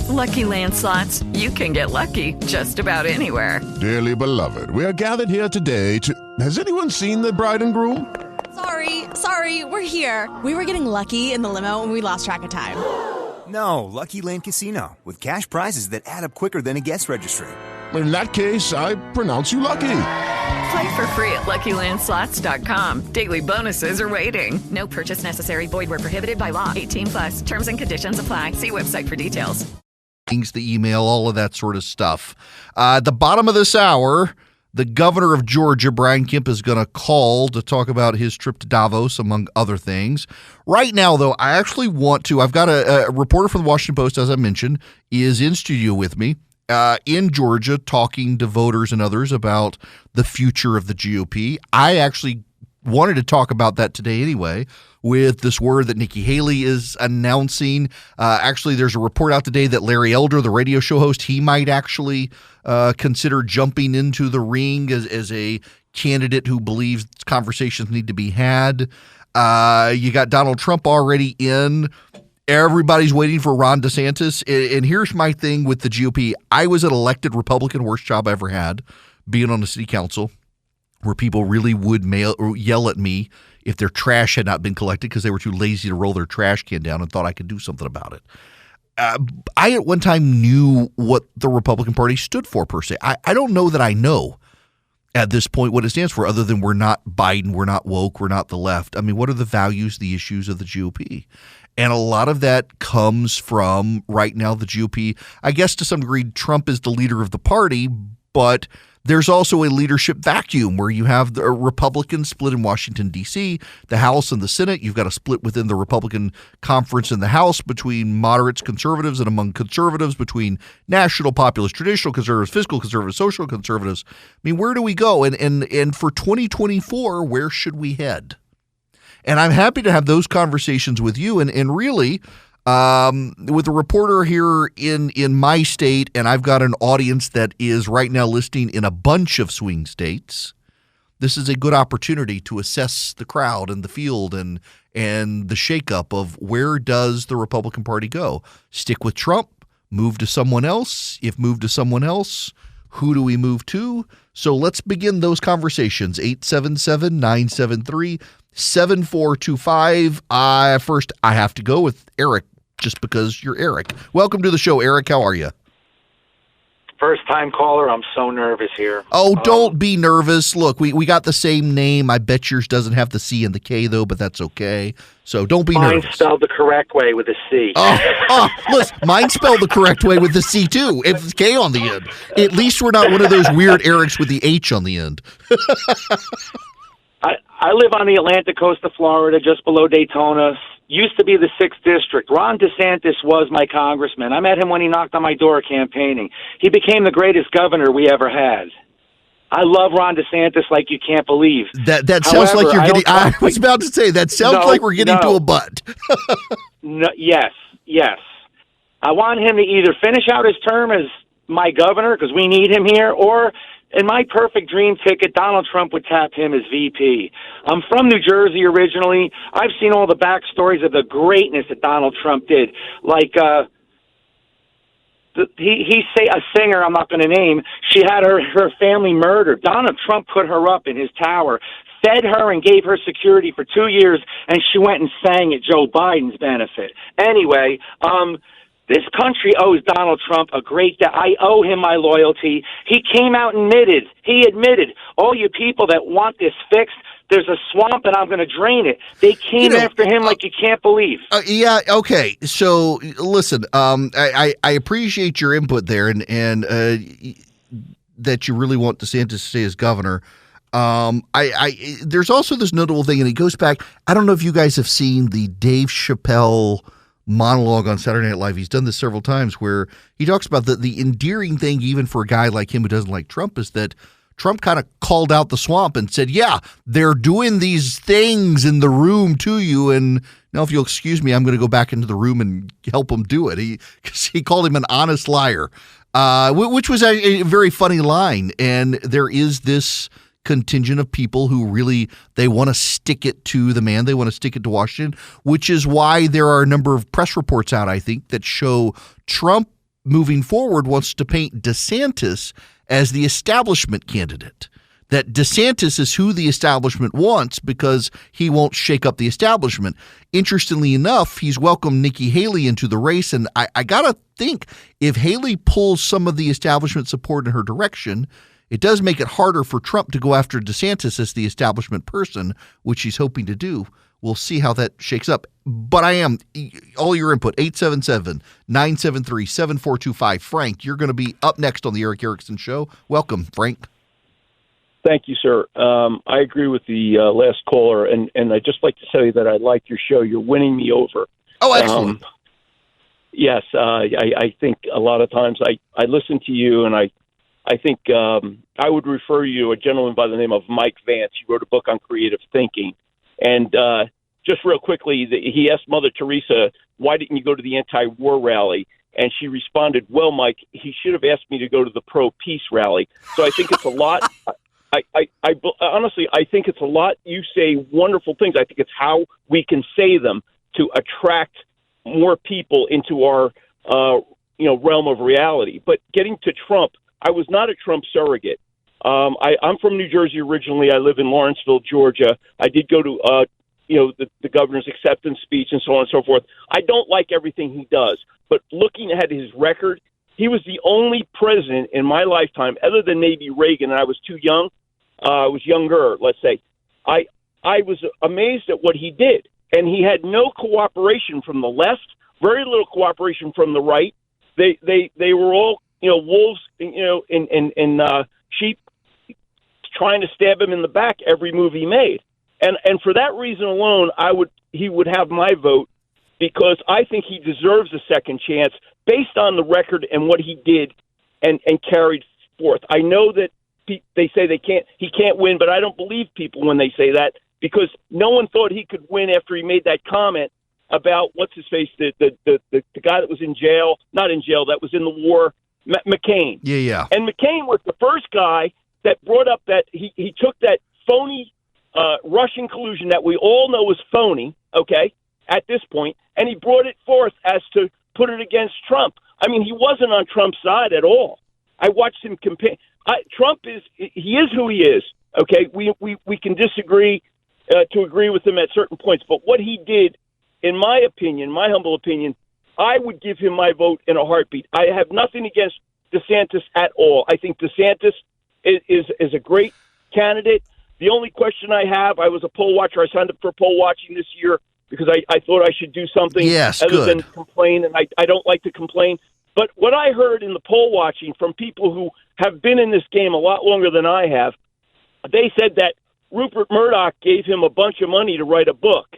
With Lucky Land Slots, you can get lucky just about anywhere. Dearly beloved, we are gathered here today to... Has anyone seen the bride and groom? Sorry, we're here. We were getting lucky in the limo and we lost track of time. No, Lucky Land Casino, with cash prizes that add up quicker than a guest registry. In that case, I pronounce you lucky. Play for free at LuckyLandSlots.com. Daily bonuses are waiting. No purchase necessary. Void where prohibited by law. 18+. Terms and conditions apply. See website for details. The email, all of that sort of stuff. At the bottom of this hour, the governor of Georgia, Brian Kemp, is going to call to talk about his trip to Davos, among other things. Right now, though, I actually want to. I've got a reporter from the Washington Post, as I mentioned, is in studio with me in Georgia talking to voters and others about the future of the GOP. I actually wanted to talk about that today anyway, with this word that Nikki Haley is announcing. Actually, there's a report out today that Larry Elder, the radio show host, he might actually consider jumping into the ring as a candidate who believes conversations need to be had. You got Donald Trump already in. Everybody's waiting for Ron DeSantis. And here's my thing with the GOP. I was an elected Republican, worst job I ever had, being on the city council, where people really would yell at me if their trash had not been collected because they were too lazy to roll their trash can down and thought I could do something about it. I at one time knew what the Republican Party stood for, per se. I don't know that I know at this point what it stands for, other than we're not Biden, we're not woke, we're not the left. I mean, what are the values, the issues of the GOP? And a lot of that comes from, right now, the GOP. I guess to some degree, Trump is the leader of the party, but there's also a leadership vacuum where you have the Republicans split in Washington, D.C., the House and the Senate. You've got a split within the Republican conference in the House between moderates, conservatives, and among conservatives between national, populist, traditional conservatives, fiscal conservatives, social conservatives. I mean, where do we go? And for 2024, where should we head? And I'm happy to have those conversations with you. And really, with a reporter here in my state, and I've got an audience that is right now listening in a bunch of swing states, this is a good opportunity to assess the crowd and the field and the shakeup of where does the Republican Party go? Stick with Trump, move to someone else? If move to someone else, who do we move to? So let's begin those conversations. 877-973-7425. First, I have to go with Eric, just because you're Eric. Welcome to the show, Eric. How are you? First-time caller. I'm so nervous here. Oh, don't be nervous. Look, we got the same name. I bet yours doesn't have the C and the K, though, but that's okay. So don't be nervous. Mine spelled the correct way with a C. Listen, mine spelled the correct way with the C, too. It's K on the end. At least we're not one of those weird Erics with the H on the end. I live on the Atlantic coast of Florida, just below Daytona. Used to be the 6th District. Ron DeSantis was my congressman. I met him when he knocked on my door campaigning. He became the greatest governor we ever had. I love Ron DeSantis like you can't believe. That sounds like you're getting – I was about to say, that sounds like we're getting to a butt. No, yes. I want him to either finish out his term as my governor, because we need him here, or – in my perfect dream ticket, Donald Trump would tap him as VP. I'm from New Jersey originally. I've seen all the backstories of the greatness that Donald Trump did. Like, a singer I'm not going to name, she had her family murdered. Donald Trump put her up in his tower, fed her and gave her security for 2 years, and she went and sang at Joe Biden's benefit. Anyway, this country owes Donald Trump a great debt. I owe him my loyalty. He came out and admitted, all you people that want this fixed, there's a swamp and I'm going to drain it. They came after him like you can't believe. Yeah, okay. So, listen, I appreciate your input there and that you really want DeSantis to stay as governor. There's also this notable thing, and it goes back, I don't know if you guys have seen the Dave Chappelle monologue on Saturday Night Live. He's done this several times where he talks about the endearing thing, even for a guy like him who doesn't like Trump, is that Trump kind of called out the swamp and said, yeah, they're doing these things in the room to you. And now, if you'll excuse me, I'm going to go back into the room and help him do it. He called him an honest liar, which was a very funny line. And there is this contingent of people who really, they want to stick it to the man. They want to stick it to Washington, which is why there are a number of press reports out, I think, that show Trump moving forward, wants to paint DeSantis as the establishment candidate. That DeSantis is who the establishment wants because he won't shake up the establishment. Interestingly enough, he's welcomed Nikki Haley into the race, and I got to think if Haley pulls some of the establishment support in her direction, it does make it harder for Trump to go after DeSantis as the establishment person, which he's hoping to do. We'll see how that shakes up. But all your input, 877-973-7425. Frank, you're going to be up next on the Eric Erickson Show. Welcome, Frank. Thank you, sir. I agree with the last caller, and I'd just like to tell you that I like your show. You're winning me over. Oh, excellent. Yes, I think a lot of times I listen to you, and I think I would refer you to a gentleman by the name of Mike Vance. He wrote a book on creative thinking. And just real quickly, he asked Mother Teresa, why didn't you go to the anti-war rally? And she responded, well, Mike, he should have asked me to go to the pro-peace rally. So I think it's a lot. Honestly, I think it's a lot. You say wonderful things. I think it's how we can say them to attract more people into our realm of reality. But getting to Trump, I was not a Trump surrogate. I'm from New Jersey originally. I live in Lawrenceville, Georgia. I did go to the governor's acceptance speech and so on and so forth. I don't like everything he does, but looking at his record, he was the only president in my lifetime, other than maybe Reagan, and I was too young. I was younger, let's say. I was amazed at what he did, and he had no cooperation from the left, very little cooperation from the right. They were all wolves, in sheep, trying to stab him in the back every move he made, and for that reason alone, he would have my vote, because I think he deserves a second chance based on the record and what he did and carried forth. I know that they say he can't win, but I don't believe people when they say that, because no one thought he could win after he made that comment about what's his face, the guy that was in jail, not in jail, that was in the war, McCain. Yeah. And McCain was the first guy that brought up that he took that phony Russian collusion that we all know is phony, okay, at this point, and he brought it forth as to put it against Trump. I mean, he wasn't on Trump's side at all. I watched him campaign. Trump is who he is, okay? We can disagree to agree with him at certain points, but what he did, in my opinion, my humble opinion, I would give him my vote in a heartbeat. I have nothing against DeSantis at all. I think DeSantis is a great candidate. The only question I have, I was a poll watcher. I signed up for poll watching this year because I thought I should do something other than complain, and I don't like to complain. But what I heard in the poll watching from people who have been in this game a lot longer than I have, they said that Rupert Murdoch gave him a bunch of money to write a book.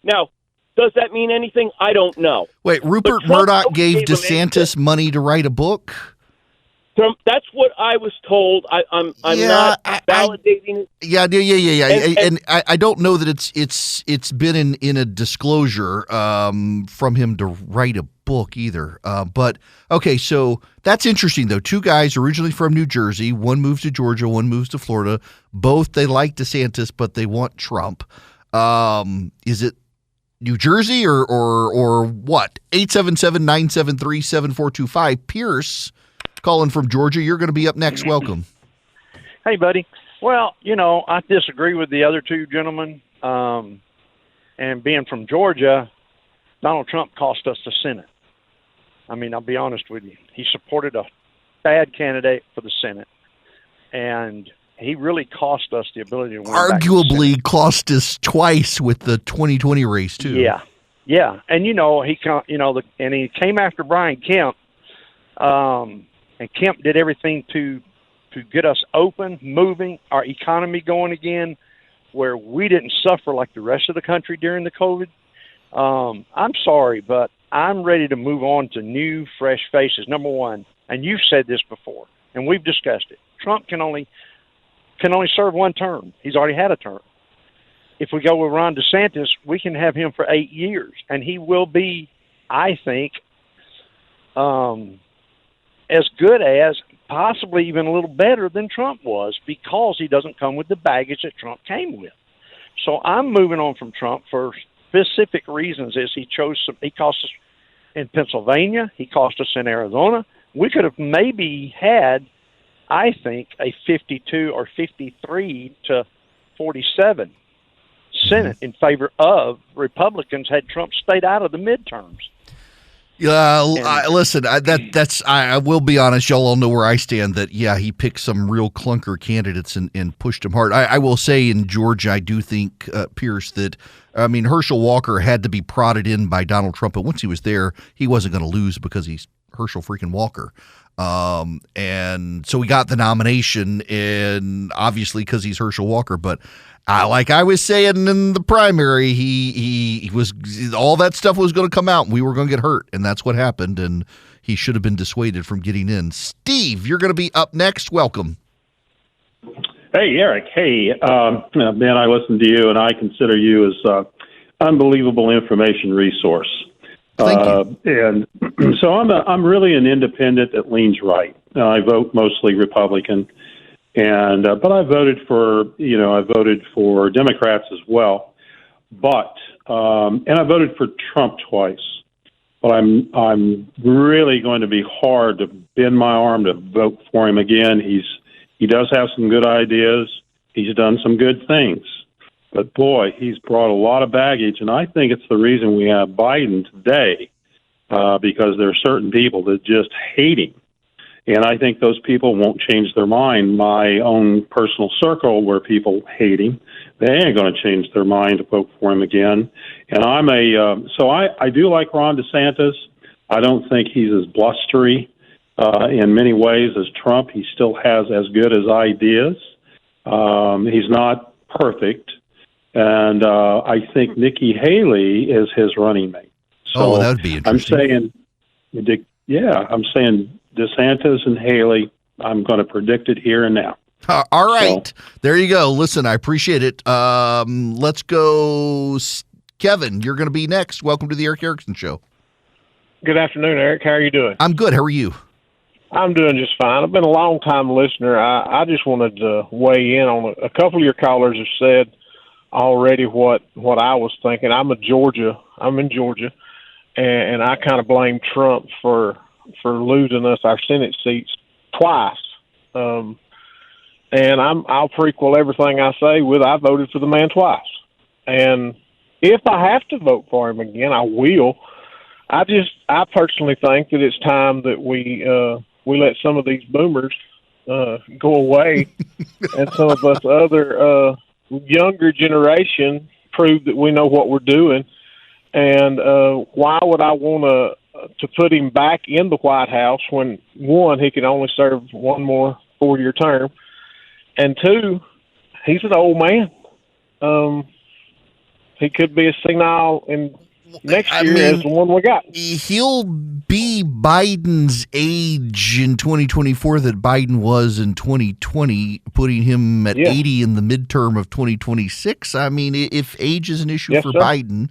Now, does that mean anything? I don't know. Wait, Rupert Murdoch gave DeSantis money to write a book? That's what I was told. I'm not validating it. Yeah. And I don't know that it's been in a disclosure from him to write a book either. But okay, so that's interesting though. Two guys originally from New Jersey. One moves to Georgia. One moves to Florida. Both they like DeSantis, but they want Trump. Is it New Jersey or what? 877-973-7425. Pierce, calling from Georgia. You're going to be up next. Welcome. Hey, buddy. Well, I disagree with the other two gentlemen. And being from Georgia, Donald Trump cost us the Senate. I mean, I'll be honest with you. He supported a bad candidate for the Senate. And he really cost us the ability to win. Arguably cost us twice with the 2020 race, too. Yeah. And, he came after Brian Kemp. And Kemp did everything to get us open, moving, our economy going again, where we didn't suffer like the rest of the country during the COVID. I'm sorry, but I'm ready to move on to new, fresh faces. Number one, and you've said this before, and we've discussed it, Trump can only serve one term. He's already had a term. If we go with Ron DeSantis, we can have him for 8 years, and he will be, I think, as good as, possibly even a little better than Trump was, because he doesn't come with the baggage that Trump came with. So I'm moving on from Trump for specific reasons. He cost us in Pennsylvania. He cost us in Arizona. We could have maybe had, I think, a 52 or 53 to 47 Senate in favor of Republicans had Trump stayed out of the midterms. Listen, I will be honest. Y'all all know where I stand. That he picked some real clunker candidates and pushed them hard. I will say in Georgia, I do think Pierce that Herschel Walker had to be prodded in by Donald Trump, but once he was there, he wasn't going to lose because he's Herschel freaking Walker. And so he got the nomination, and obviously because he's Herschel Walker. But like I was saying in the primary, he was, all that stuff was going to come out, and we were going to get hurt, and that's what happened. And he should have been dissuaded from getting in. Steve, you're going to be up next. Welcome. Hey, Eric. Hey, man, I listen to you, and I consider you as unbelievable information resource. Thank you. And so I'm really an independent that leans right. I vote mostly Republican, and but I voted for Democrats as well. But and I voted for Trump twice. But I'm really going to be hard to bend my arm to vote for him again. He does have some good ideas. He's done some good things. But, boy, he's brought a lot of baggage, and I think it's the reason we have Biden today, because there are certain people that just hate him. And I think those people won't change their mind. My own personal circle where people hate him, they ain't going to change their mind to vote for him again. And I do like Ron DeSantis. I don't think he's as blustery in many ways as Trump. He still has as good as ideas. He's not perfect. And I think Nikki Haley is his running mate. So that would be interesting. I'm saying DeSantis and Haley. I'm going to predict it here and now. All right. So, there you go. Listen, I appreciate it. Let's go. Kevin, you're going to be next. Welcome to the Eric Erickson Show. Good afternoon, Eric. How are you doing? I'm good. How are you? I'm doing just fine. I've been a long-time listener. I just wanted to weigh in on a couple of your callers have said already what I was thinking. I'm in Georgia, and I kind of blame Trump for losing us our Senate seats twice. And I'll prequel everything I say with I voted for the man twice. And if I have to vote for him again, I will. I personally think that it's time that we let some of these boomers go away, and some of us other younger generation prove that we know what we're doing. And why would I want to put him back in the White House when, one, he can only serve one more 4-year term, and two, he's an old man. He could be a senile in next year as the one we got. He'll be Biden's age in 2024 that Biden was in 2020, putting him at 80 in the midterm of 2026. I mean, if age is an issue for Biden,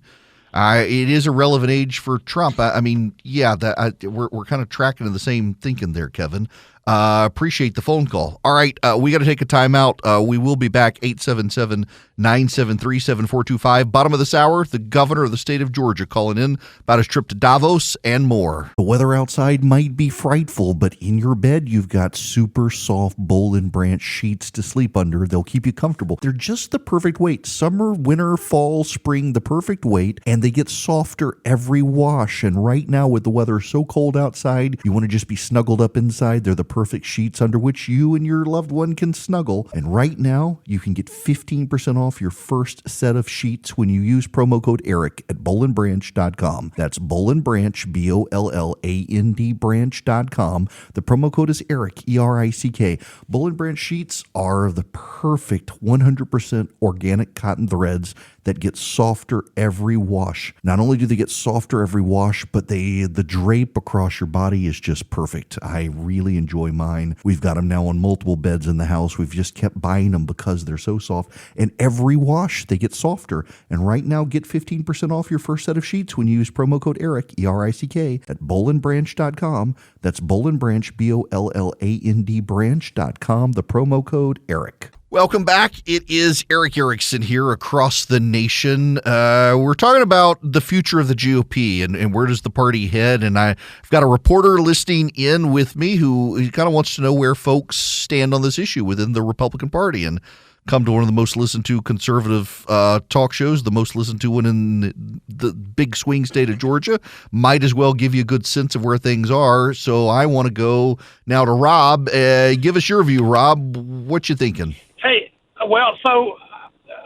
it is a relevant age for Trump. We're kind of tracking to the same thinking there, Kevin. Appreciate the phone call. All right, we got to take a time out. We will be back, 877-973-7425. Bottom of this hour, the governor of the state of Georgia calling in about his trip to Davos and more. The weather outside might be frightful, but in your bed, you've got super soft Boll and Branch sheets to sleep under. They'll keep you comfortable. They're just the perfect weight. Summer, winter, fall, spring, the perfect weight, and they get softer every wash. And right now, with the weather so cold outside, you want to just be snuggled up inside. They're the perfect sheets under which you and your loved one can snuggle. And right now, you can get 15% off your first set of sheets when you use promo code ERIC at bollandbranch.com. That's Boll and Branch, BOLLAND branch.com. The promo code is ERIC, ERICK. Boll and Branch sheets are the perfect 100% organic cotton threads that get softer every wash. Not only do they get softer every wash, but the drape across your body is just perfect. I really enjoy mine. We've got them now on multiple beds in the house. We've just kept buying them because they're so soft. And every wash, they get softer. And right now, get 15% off your first set of sheets when you use promo code ERIC, ERICK, at bollandbranch.com. That's Boll and Branch, BOLLAND branch.com. The promo code ERIC. Welcome back. It is Eric Erickson here across the nation. We're talking about the future of the GOP and where does the party head. And I've got a reporter listening in with me who kind of wants to know where folks stand on this issue within the Republican Party. And come to one of the most listened to conservative talk shows, the most listened to one in the big swing state of Georgia. Might as well give you a good sense of where things are. So I want to go now to Rob. Give us your view, Rob. What you thinking? Hey, well, so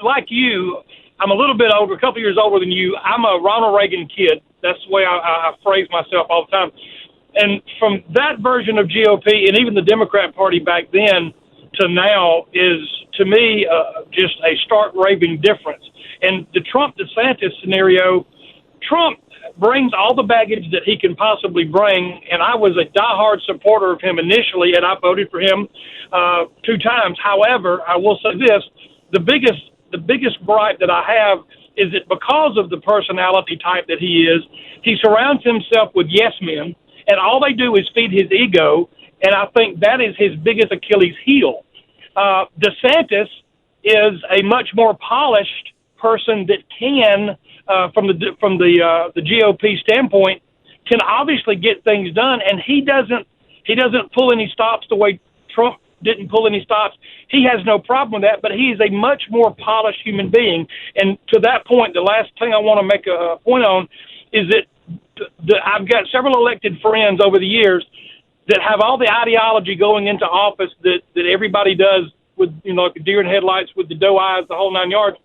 like you, I'm a little bit older, a couple years older than you. I'm a Ronald Reagan kid. That's the way I phrase myself all the time. And from that version of GOP and even the Democrat Party back then to now is, to me, just a stark raving difference. And the Trump-DeSantis scenario, Trump brings all the baggage that he can possibly bring, and I was a diehard supporter of him initially, and I voted for him 2 times. However, I will say this, the biggest gripe that I have is that because of the personality type that he is, he surrounds himself with yes men, and all they do is feed his ego, and I think that is his biggest Achilles heel. DeSantis is a much more polished person that can, from the GOP standpoint, can obviously get things done, and he doesn't pull any stops the way Trump didn't pull any stops. He has no problem with that, but he is a much more polished human being. And to that point, the last thing I want to make a point on is that I've got several elected friends over the years that have all the ideology going into office that everybody does with, like a deer in headlights with the doe eyes, the whole 9 yards.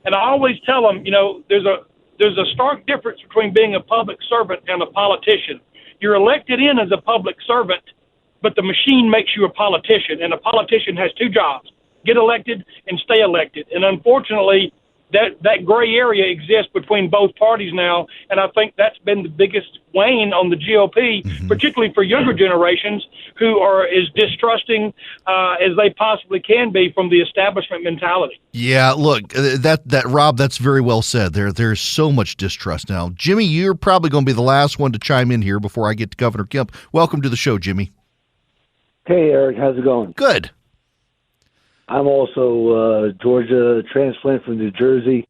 And I always tell them, there's a stark difference between being a public servant and a politician. You're elected in as a public servant, but the machine makes you a politician, and a politician has 2 jobs: get elected and stay elected. And unfortunately, that gray area exists between both parties now, and I think that's been the biggest wane on the GOP, particularly for younger generations who are as distrusting as they possibly can be from the establishment mentality. Yeah, look, that Rob, that's very well said. There's so much distrust now. Jimmy, you're probably going to be the last one to chime in here before I get to Governor Kemp. Welcome to the show, Jimmy. Hey, Eric, how's it going? Good. I'm also a Georgia transplant from New Jersey.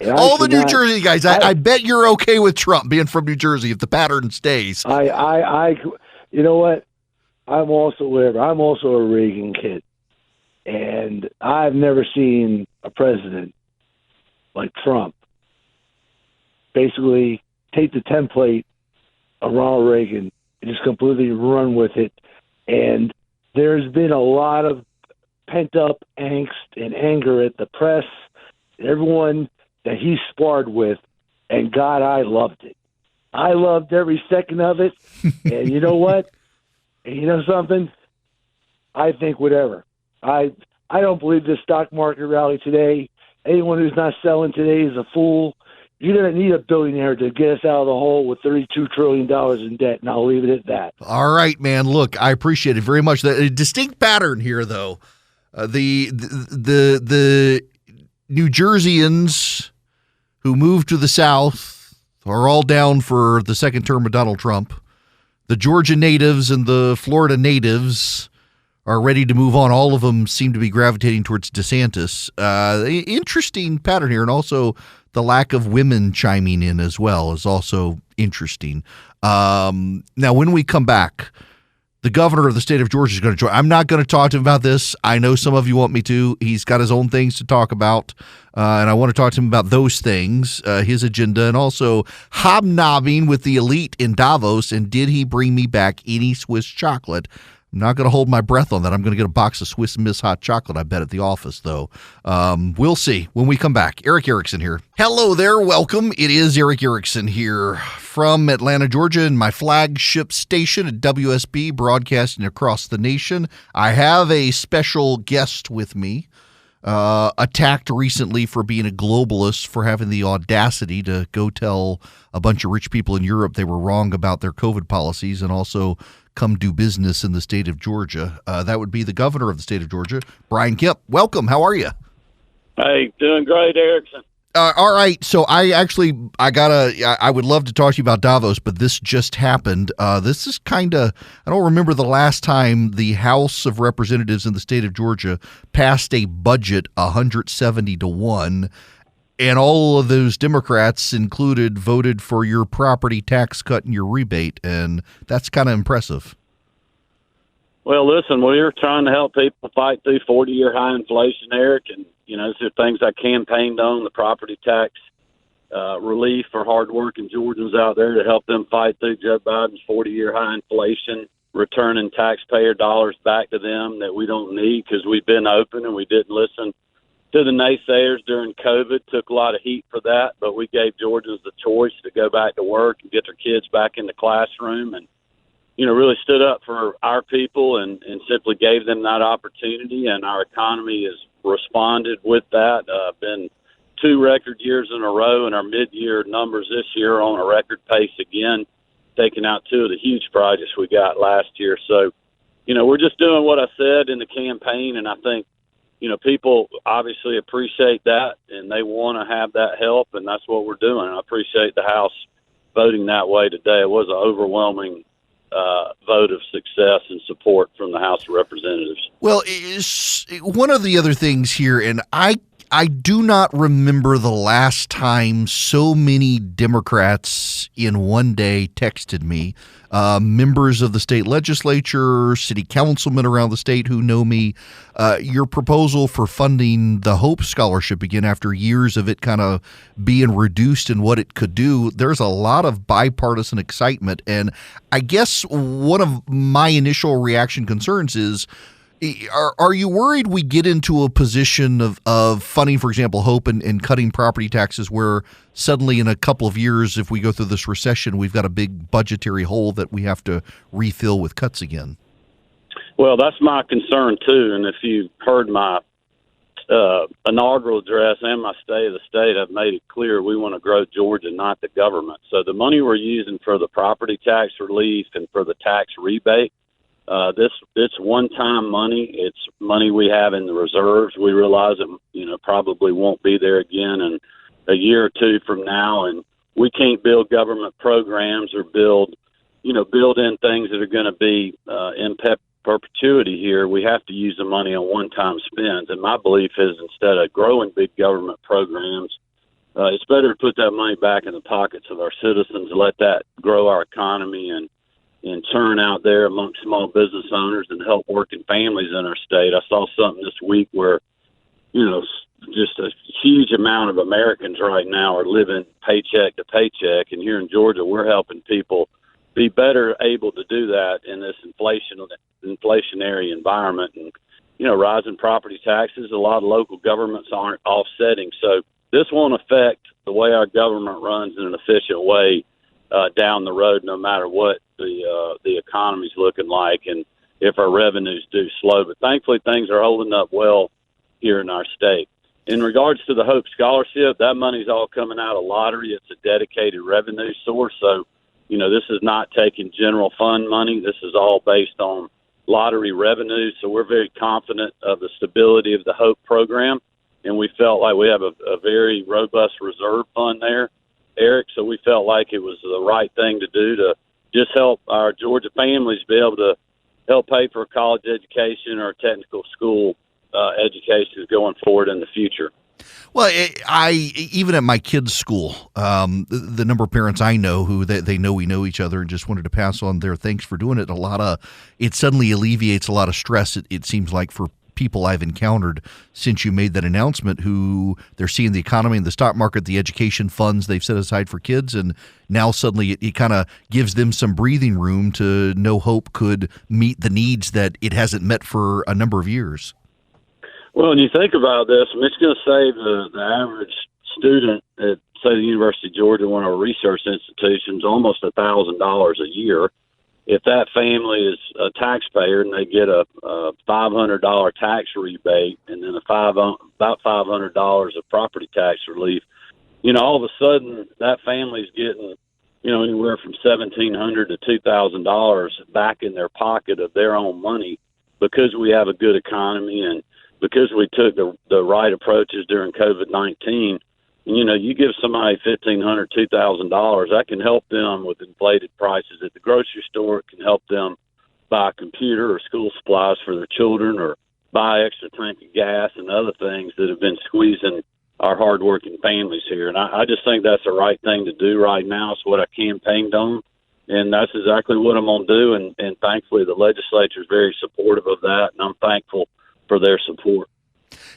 All the New Jersey guys, I bet you're okay with Trump being from New Jersey if the pattern stays. You know what? I'm also a Reagan kid, and I've never seen a president like Trump basically take the template of Ronald Reagan and just completely run with it. And there's been a lot of pent-up angst and anger at the press, everyone that he sparred with, and God, I loved it. I loved every second of it, and you know what? You know something? I think whatever. I don't believe this stock market rally today. Anyone who's not selling today is a fool. You don't need a billionaire to get us out of the hole with $32 trillion in debt, and I'll leave it at that. All right, man. Look, I appreciate it very much. A distinct pattern here, though. The New Jerseyans who moved to the South are all down for the second term of Donald Trump. The Georgia natives and the Florida natives are ready to move on. All of them seem to be gravitating towards DeSantis. Interesting pattern here, and also the lack of women chiming in as well is also interesting. Now, when we come back, the governor of the state of Georgia is going to join. I'm not going to talk to him about this. I know some of you want me to. He's got his own things to talk about, and I want to talk to him about those things, his agenda, and also hobnobbing with the elite in Davos, and did he bring me back any Swiss chocolate? I'm not going to hold my breath on that. I'm going to get a box of Swiss Miss hot chocolate, I bet, at the office, though. We'll see when we come back. Eric Erickson here. Hello there. Welcome. It is Eric Erickson here from Atlanta, Georgia, and my flagship station at WSB, broadcasting across the nation. I have a special guest with me, attacked recently for being a globalist, for having the audacity to go tell a bunch of rich people in Europe they were wrong about their COVID policies, and also come do business in the state of Georgia. That would be the governor of the state of Georgia, Brian Kemp. Welcome. How are you? Hey, doing great, Erickson. All right, so I would love to talk to you about Davos, but this just happened. This is I don't remember the last time the House of Representatives in the state of Georgia passed a budget 170-1, and all of those Democrats included voted for your property tax cut and your rebate, and that's kind of impressive. Well, listen, we're trying to help people fight through 40-year high inflation, Eric, and these are things I campaigned on, the property tax relief for hardworking Georgians out there to help them fight through Joe Biden's 40-year high inflation, returning taxpayer dollars back to them that we don't need because we've been open and we didn't listen to the naysayers during COVID. Took a lot of heat for that, but we gave Georgians the choice to go back to work and get their kids back in the classroom and really stood up for our people and simply gave them that opportunity, and our economy has responded with that. Been 2 record years in a row, and our mid-year numbers this year are on a record pace again, taking out 2 of the huge projects we got last year. So, we're just doing what I said in the campaign, and I think, people obviously appreciate that, and they want to have that help, and that's what we're doing. I appreciate the House voting that way today. It was an overwhelming vote of success and support from the House of Representatives. Well, one of the other things here, and I do not remember the last time so many Democrats in one day texted me, members of the state legislature, city councilmen around the state who know me, your proposal for funding the Hope Scholarship again after years of it kind of being reduced in what it could do. There's a lot of bipartisan excitement. And I guess one of my initial reaction concerns is, are you worried we get into a position of funding, for example, Hope and cutting property taxes where suddenly in a couple of years, if we go through this recession, we've got a big budgetary hole that we have to refill with cuts again? Well, that's my concern, too. And if you heard my inaugural address and my State of the State, I've made it clear we want to grow Georgia, not the government. So the money we're using for the property tax relief and for the tax rebate, it's one-time money. It's money we have in the reserves. We realize it, probably won't be there again in a year or 2 from now, and we can't build government programs or build in things that are going to be in perpetuity here. We have to use the money on one-time spends, and my belief is instead of growing big government programs, it's better to put that money back in the pockets of our citizens and let that grow our economy and churn out there amongst small business owners and help working families in our state. I saw something this week where, just a huge amount of Americans right now are living paycheck to paycheck. And here in Georgia, we're helping people be better able to do that in this inflationary environment. And, rising property taxes, a lot of local governments aren't offsetting. So this won't affect the way our government runs in an efficient way down the road, no matter what the economy's looking like and if our revenues do slow. But thankfully, things are holding up well here in our state. In regards to the Hope Scholarship, that money's all coming out of lottery. It's a dedicated revenue source. So, this is not taking general fund money. This is all based on lottery revenue. So we're very confident of the stability of the Hope program. And we felt like we have a very robust reserve fund there, Eric. So we felt like it was the right thing to do to just help our Georgia families be able to help pay for a college education or a technical school education going forward in the future. Well, even at my kids' school, the number of parents I know who they know we know each other and just wanted to pass on their thanks for doing it. It suddenly alleviates a lot of stress. It seems like for people I've encountered since you made that announcement, who they're seeing the economy and the stock market, the education funds they've set aside for kids, and now suddenly it kind of gives them some breathing room to know Hope could meet the needs that it hasn't met for a number of years. Well, when you think about this, it's going to save the average student at, say, the University of Georgia, one of our research institutions, almost $1,000 a year. If that family is a taxpayer and they get a $500 tax rebate and then about $500 of property tax relief, all of a sudden that family's getting, anywhere from $1,700 to $2,000 back in their pocket of their own money because we have a good economy and because we took the right approaches during COVID-19. And, you give somebody $1,500, $2,000, that can help them with inflated prices at the grocery store. It can help them buy a computer or school supplies for their children, or buy extra tank of gas and other things that have been squeezing our hardworking families here. And I just think that's the right thing to do right now. It's what I campaigned on, and that's exactly what I'm going to do. And thankfully, the legislature is very supportive of that, and I'm thankful for their support.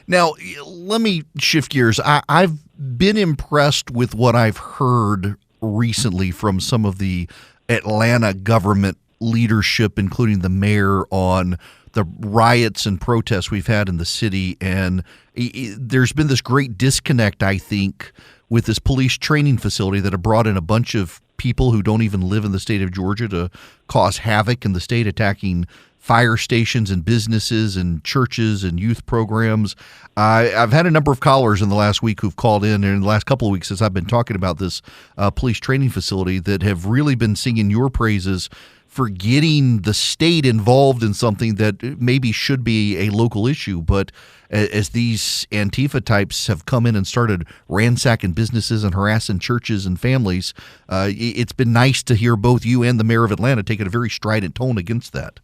Now, let me shift gears. I've been impressed with what I've heard recently from some of the Atlanta government leadership, including the mayor, on the riots and protests we've had in the city. And there's been this great disconnect, I think, with this police training facility that have brought in a bunch of people who don't even live in the state of Georgia to cause havoc in the state, attacking fire stations and businesses and churches and youth programs. I've had a number of callers in the last week who've called in, and in the last couple of weeks as I've been talking about this police training facility, that have really been singing your praises for getting the state involved in something that maybe should be a local issue. But as these Antifa types have come in and started ransacking businesses and harassing churches and families, it's been nice to hear both you and the mayor of Atlanta take a very strident tone against that.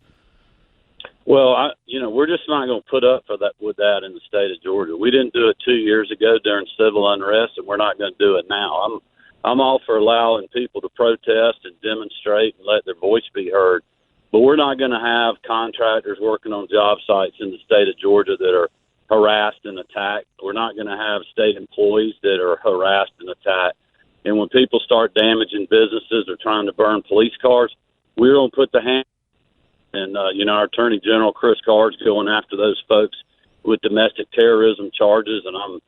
Well, we're just not going to put up with that in the state of Georgia. We didn't do it 2 years ago during civil unrest, and we're not going to do it now. I'm all for allowing people to protest and demonstrate and let their voice be heard, but we're not going to have contractors working on job sites in the state of Georgia that are harassed and attacked. We're not going to have state employees that are harassed and attacked. And when people start damaging businesses or trying to burn police cars, we're going to put the hand. And, our Attorney General, Chris Card's going after those folks with domestic terrorism charges, and I'm,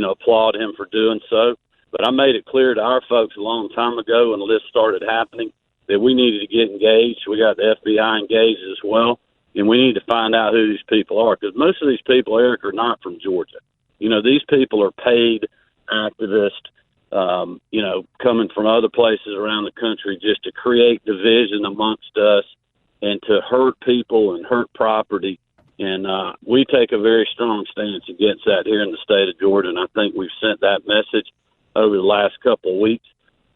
applaud him for doing so. But I made it clear to our folks a long time ago when this started happening that we needed to get engaged. We got the FBI engaged as well, and we need to find out who these people are, because most of these people, Eric, are not from Georgia. These people are paid activists, coming from other places around the country just to create division amongst us and to hurt people and hurt property. And we take a very strong stance against that here in the state of Georgia, and I think we've sent that message over the last couple of weeks.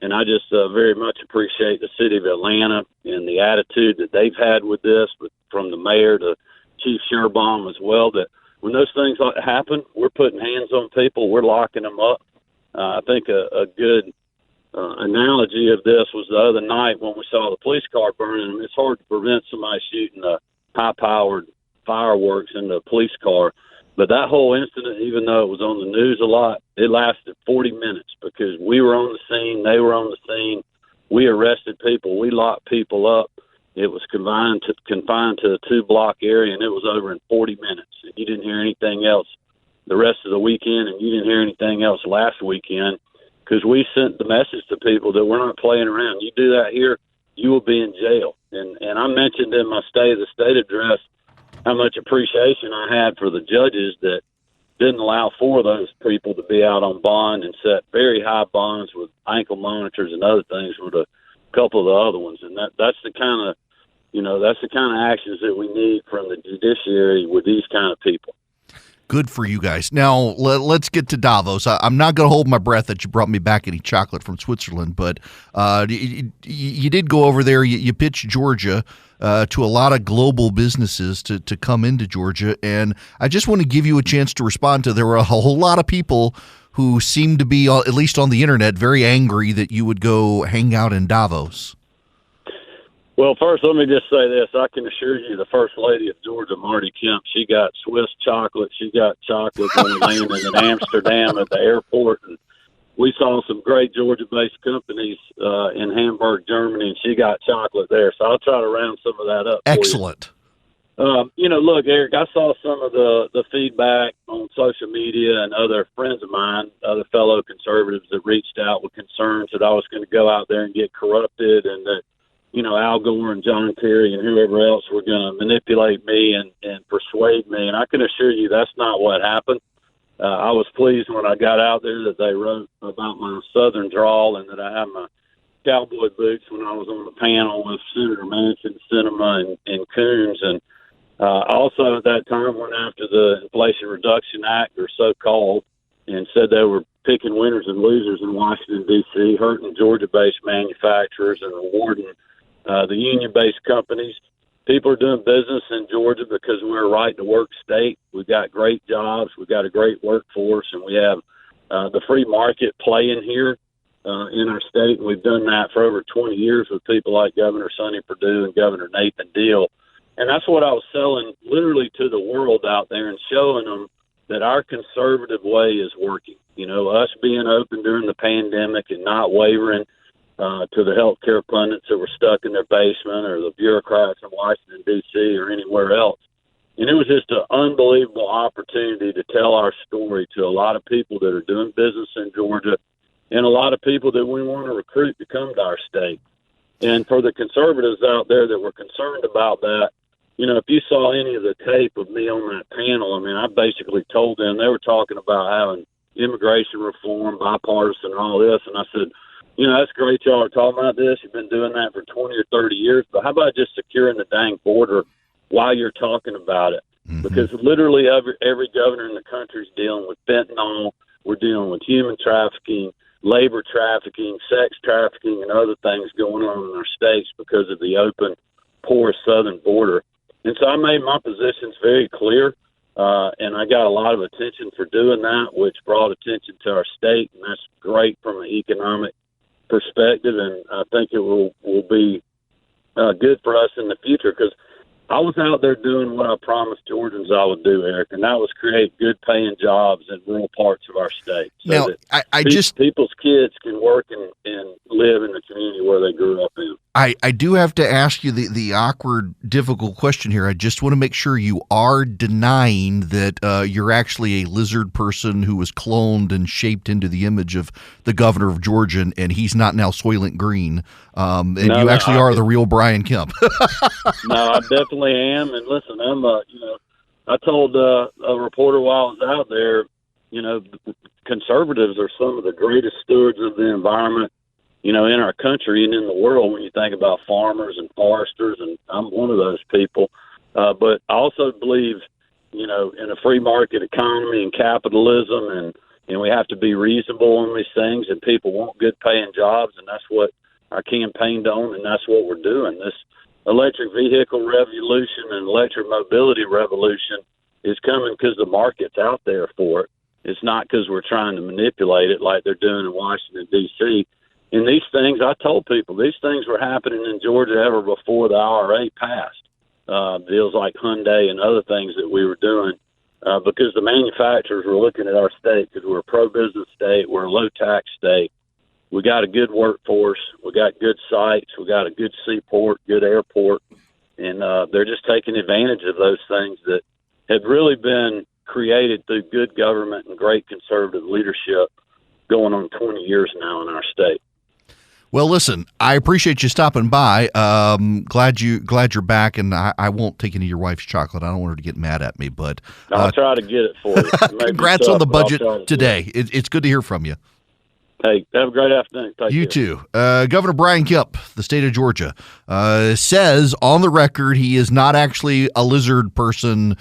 And I just very much appreciate the city of Atlanta and the attitude that they've had with this, from the mayor to Chief Sherbaum as well, that when those things happen, we're putting hands on people, we're locking them up. I think a good analogy of this was the other night when we saw the police car burning. It's hard to prevent somebody shooting a high-powered fireworks in the police car, but that whole incident, even though it was on the news a lot, it lasted 40 minutes because we were on the scene, they were on the scene, we arrested people, we locked people up. It was confined to a 2-block area, and it was over in 40 minutes. And you didn't hear anything else the rest of the weekend, and you didn't hear anything else last weekend, because we sent the message to people that we're not playing around. You do that here, you will be in jail. And I mentioned in my State of the State address how much appreciation I had for the judges that didn't allow 4 of those people to be out on bond and set very high bonds with ankle monitors and other things with a couple of the other ones. And that's the kind of, that's the kind of actions that we need from the judiciary with these kind of people. Good for you guys. Now, let's get to Davos. I'm not going to hold my breath that you brought me back any chocolate from Switzerland, but you did go over there. You pitched Georgia to a lot of global businesses to come into Georgia, and I just want to give you a chance to respond to. There were a whole lot of people who seemed to be, at least on the internet, very angry that you would go hang out in Davos. Well, first, let me just say this. I can assure you the First Lady of Georgia, Marty Kemp, she got Swiss chocolate. She got chocolate when we landed in Amsterdam at the airport. And we saw some great Georgia-based companies in Hamburg, Germany, and she got chocolate there. So I'll try to round some of that up. Excellent. Look, Eric, I saw some of the feedback on social media and other friends of mine, other fellow conservatives that reached out with concerns that I was going to go out there and get corrupted and that, Al Gore and John Kerry and whoever else were going to manipulate me and persuade me. And I can assure you that's not what happened. I was pleased when I got out there that they wrote about my Southern drawl and that I had my cowboy boots when I was on the panel with Senator Manchin, Sinema, and Coons. And also at that time went after the Inflation Reduction Act, or so-called, and said they were picking winners and losers in Washington, D.C., hurting Georgia-based manufacturers and rewarding the union-based companies. People are doing business in Georgia because we're a right-to-work state. We've got great jobs. We've got a great workforce, and we have the free market playing here in our state. And we've done that for over 20 years with people like Governor Sonny Perdue and Governor Nathan Deal. And that's what I was selling literally to the world out there and showing them that our conservative way is working. You know, us being open during the pandemic and not wavering to the healthcare pundits that were stuck in their basement or the bureaucrats in Washington, D.C. or anywhere else. And it was just an unbelievable opportunity to tell our story to a lot of people that are doing business in Georgia and a lot of people that we want to recruit to come to our state. And for the conservatives out there that were concerned about that, you know, if you saw any of the tape of me on that panel, I mean, I basically told them they were talking about having immigration reform, bipartisan, and all this. And I said, you know, that's great y'all are talking about this. You've been doing that for 20 or 30 years. But how about just securing the dang border while you're talking about it? Because literally every governor in the country is dealing with fentanyl. We're dealing with human trafficking, labor trafficking, sex trafficking, and other things going on in our states because of the open, porous southern border. And so I made my positions very clear, and I got a lot of attention for doing that, which brought attention to our state, and that's great from an economic perspective, and I think it will be good for us in the future because I was out there doing what I promised Georgians I would do, Eric, and that was create good-paying jobs in rural parts of our state. So now, that I just people's kids can work and live in the community where they grew up in. I do have to ask you the awkward, difficult question here. I just want to make sure you are denying that you're actually a lizard person who was cloned and shaped into the image of the governor of Georgia, and he's not now Soylent Green. And no, you actually are the real Brian Kemp. No, I definitely am. And listen, I'm I told a reporter while I was out there, you know, conservatives are some of the greatest stewards of the environment, you know, in our country and in the world when you think about farmers and foresters, and I'm one of those people. But I also believe, you know, in a free market economy and capitalism, and we have to be reasonable on these things, and people want good paying jobs, and that's what I campaigned on, and that's what we're doing. This electric vehicle revolution and electric mobility revolution is coming because the market's out there for it. It's not because we're trying to manipulate it like they're doing in Washington, D.C. And these things, I told people, these things were happening in Georgia ever before the IRA passed. Deals like Hyundai and other things that we were doing because the manufacturers were looking at our state because we're a pro-business state, we're a low-tax state. We got a good workforce, we got good sites, we got a good seaport, good airport, and they're just taking advantage of those things that have really been created through good government and great conservative leadership going on 20 years now in our state. Well, listen, I appreciate you stopping by. Glad you're back, and I won't take any of your wife's chocolate. I don't want her to get mad at me, but I'll try to get it for you. Congrats on the budget today. It's good to hear from you. Hey, have a great afternoon. Take you care. too. Governor Brian Kemp, the state of Georgia, says on the record he is not actually a lizard person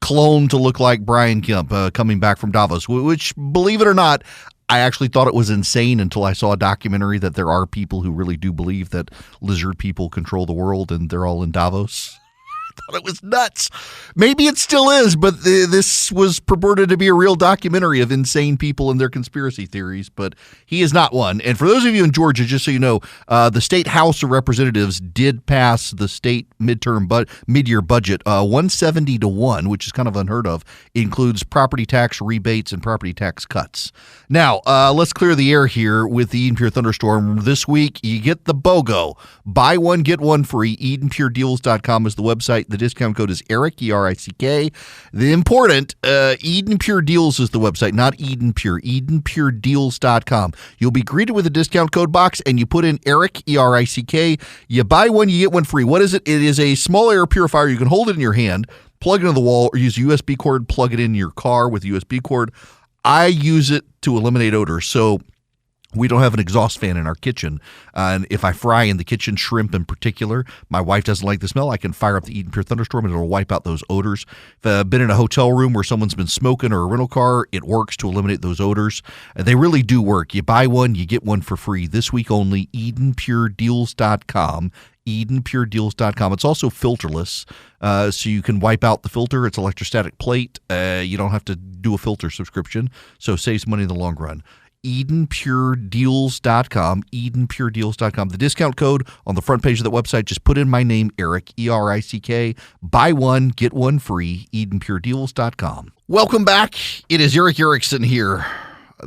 cloned to look like Brian Kemp coming back from Davos, which, believe it or not, I actually thought it was insane until I saw a documentary that there are people who really do believe that lizard people control the world and they're all in Davos. I thought it was nuts. Maybe it still is, but this was purported to be a real documentary of insane people and their conspiracy theories, but he is not one. And for those of you in Georgia, just so you know, the state House of Representatives did pass the state mid-year budget 170-1, which is kind of unheard of. It includes property tax rebates and property tax cuts. Now, let's clear the air here with the Eden Pure Thunderstorm. This week, you get the BOGO. Buy one, get one free. EdenPureDeals.com is the website. The discount code is Eric, E-R-I-C-K. The important, Eden Pure Deals is the website, not Eden Pure, EdenPureDeals.com. You'll be greeted with a discount code box, and you put in Eric, E-R-I-C-K. You buy one, you get one free. What is it? It is a small air purifier. You can hold it in your hand, plug it into the wall, or use a USB cord, plug it in your car with a USB cord. I use it to eliminate odor. So We don't have an exhaust fan in our kitchen. And if I fry in the kitchen, shrimp in particular, my wife doesn't like the smell. I can fire up the Eden Pure Thunderstorm and it'll wipe out those odors. If I've been in a hotel room where someone's been smoking or a rental car, it works to eliminate those odors. They really do work. You buy one, you get one for free. This week only, EdenPureDeals.com. EdenPureDeals.com. It's also filterless, so you can wipe out the filter. It's electrostatic plate. You don't have to do a filter subscription, so it saves money in the long run. EdenPureDeals.com, EdenPureDeals.com. The discount code on the front page of that website, just put in my name, Eric, E-R-I-C-K. Buy one, get one free, EdenPureDeals.com. Welcome back. It is Eric Erickson here.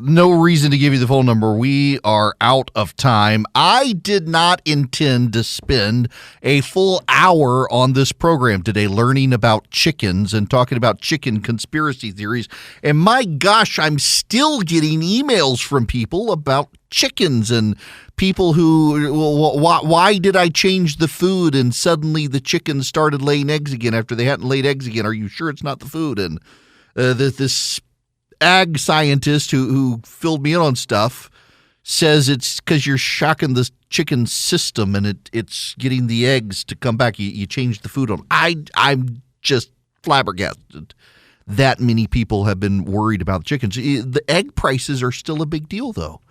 No reason to give you the phone number. We are out of time. I did not intend to spend a full hour on this program today learning about chickens and talking about chicken conspiracy theories. And my gosh, I'm still getting emails from people about chickens and people who, why did I change the food and suddenly the chickens started laying eggs again after they hadn't laid eggs again? Are you sure it's not the food? And this ag scientist who filled me in on stuff says it's because you're shocking the chicken system and it's getting the eggs to come back. You change the food on. I'm just flabbergasted. That many people have been worried about chickens. The egg prices are still a big deal, though.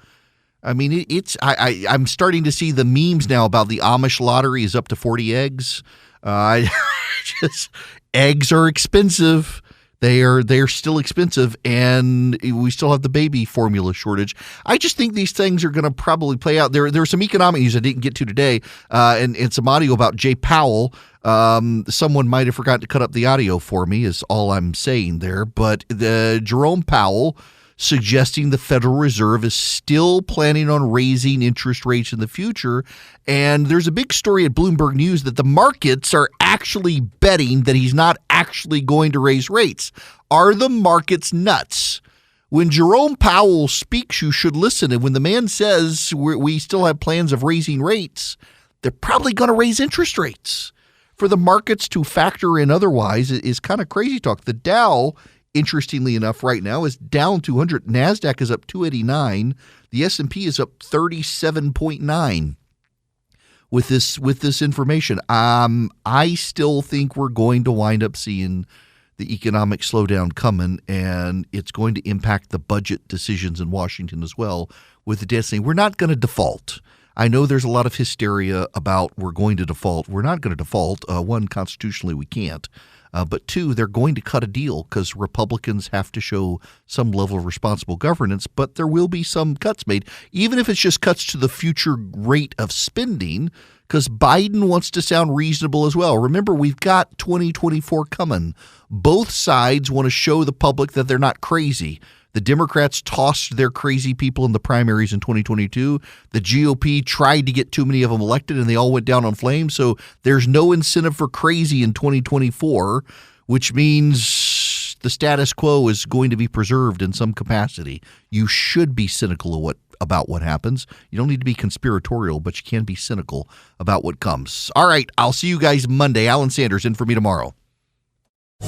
I mean, I'm starting to see the memes now about the Amish lottery is up to 40 eggs. Eggs are expensive. They're still expensive, and we still have the baby formula shortage. I just think these things are going to probably play out. There's some economic news I didn't get to today, and some audio about Jay Powell. Someone might have forgotten to cut up the audio for me, is all I'm saying there. But Jerome Powell suggesting the Federal Reserve is still planning on raising interest rates in the future. And there's a big story at Bloomberg News that the markets are actually betting that he's not actually going to raise rates. Are the markets nuts? When Jerome Powell speaks, you should listen. And when the man says we still have plans of raising rates, they're probably going to raise interest rates. For the markets to factor in otherwise is kind of crazy talk. The Dow, interestingly enough, right now is down 200. NASDAQ is up 289. The S&P is up 37.9 with this information. I still think we're going to wind up seeing the economic slowdown coming, and it's going to impact the budget decisions in Washington as well with the debt ceiling. We're not going to default. I know there's a lot of hysteria about we're going to default. We're not going to default. One, constitutionally we can't. But two, they're going to cut a deal because Republicans have to show some level of responsible governance, but there will be some cuts made, even if it's just cuts to the future rate of spending, because Biden wants to sound reasonable as well. Remember, we've got 2024 coming. Both sides want to show the public that they're not crazy. The Democrats tossed their crazy people in the primaries in 2022. The GOP tried to get too many of them elected, and they all went down on flames. So there's no incentive for crazy in 2024, which means the status quo is going to be preserved in some capacity. You should be cynical about what happens. You don't need to be conspiratorial, but you can be cynical about what comes. All right, I'll see you guys Monday. Alan Sanders in for me tomorrow.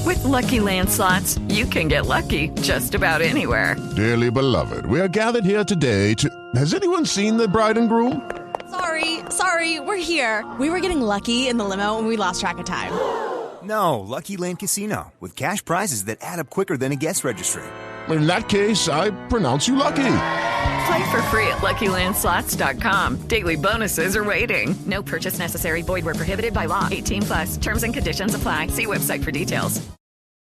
With Lucky Land Slots, you can get lucky just about anywhere. Dearly beloved, we are gathered here today to... Has anyone seen the bride and groom? Sorry, we're here. We were getting lucky in the limo and we lost track of time. No, Lucky Land Casino, with cash prizes that add up quicker than a guest registry. In that case, I pronounce you lucky. Play for free at LuckyLandSlots.com. Daily bonuses are waiting. No purchase necessary. Void where prohibited by law. 18+. Terms and conditions apply. See website for details.